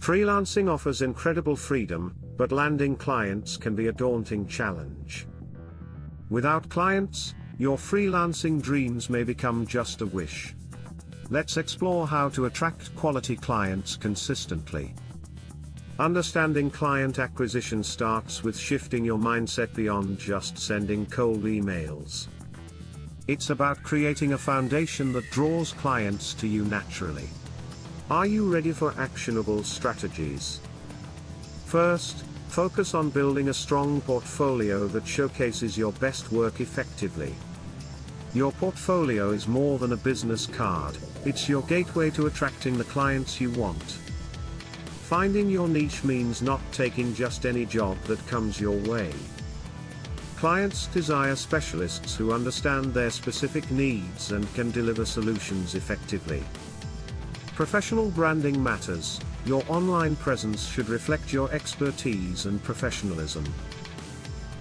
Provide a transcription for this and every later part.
Freelancing offers incredible freedom, but landing clients can be a daunting challenge. Without clients, your freelancing dreams may become just a wish. Let's explore how to attract quality clients consistently. Understanding client acquisition starts with shifting your mindset beyond just sending cold emails. It's about creating a foundation that draws clients to you naturally. Are you ready for actionable strategies? First, focus on building a strong portfolio that showcases your best work effectively. Your portfolio is more than a business card, it's your gateway to attracting the clients you want. Finding your niche means not taking just any job that comes your way. Clients desire specialists who understand their specific needs and can deliver solutions effectively. Professional branding matters. Your online presence should reflect your expertise and professionalism.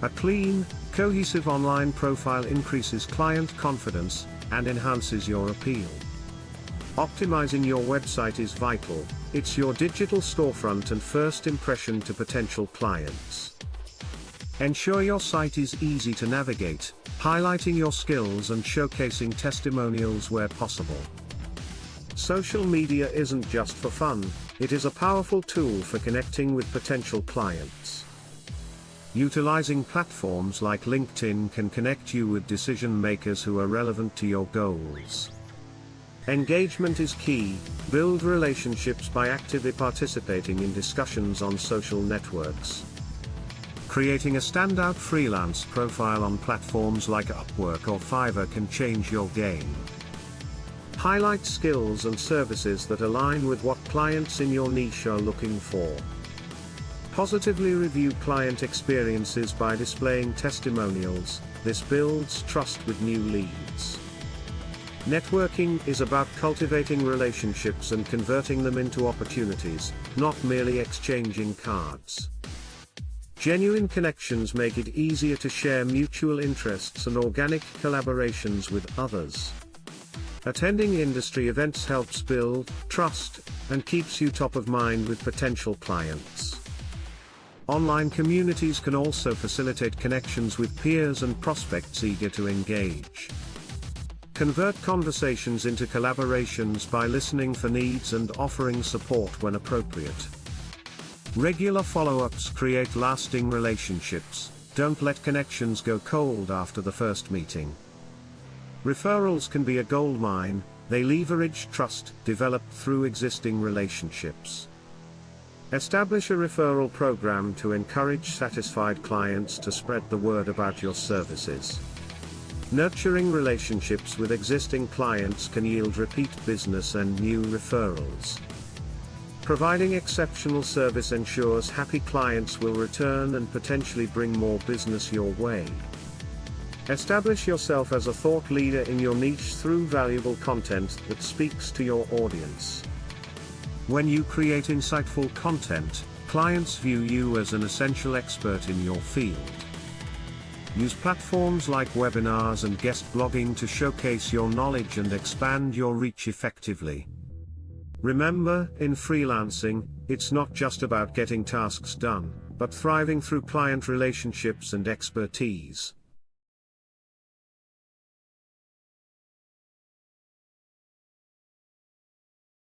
A clean, cohesive online profile increases client confidence and enhances your appeal. Optimizing your website is vital. It's your digital storefront and first impression to potential clients. Ensure your site is easy to navigate, highlighting your skills and showcasing testimonials where possible. Social media isn't just for fun, it is a powerful tool for connecting with potential clients. Utilizing platforms like LinkedIn can connect you with decision makers who are relevant to your goals. Engagement is key. Build relationships by actively participating in discussions on social networks. Creating a standout freelance profile on platforms like Upwork or Fiverr can change your game. Highlight skills and services that align with what clients in your niche are looking for. Positively review client experiences by displaying testimonials. This builds trust with new leads. Networking is about cultivating relationships and converting them into opportunities, not merely exchanging cards. Genuine connections make it easier to share mutual interests and organic collaborations with others. Attending industry events helps build trust and keeps you top of mind with potential clients. Online communities can also facilitate connections with peers and prospects eager to engage. Convert conversations into collaborations by listening for needs and offering support when appropriate. Regular follow-ups create lasting relationships. Don't let connections go cold after the first meeting. Referrals can be a goldmine. They leverage trust developed through existing relationships. Establish a referral program to encourage satisfied clients to spread the word about your services. Nurturing relationships with existing clients can yield repeat business and new referrals. Providing exceptional service ensures happy clients will return and potentially bring more business your way. Establish yourself as a thought leader in your niche through valuable content that speaks to your audience. When you create insightful content, clients view you as an essential expert in your field. Use platforms like webinars and guest blogging to showcase your knowledge and expand your reach effectively. Remember, in freelancing, it's not just about getting tasks done, but thriving through client relationships and expertise.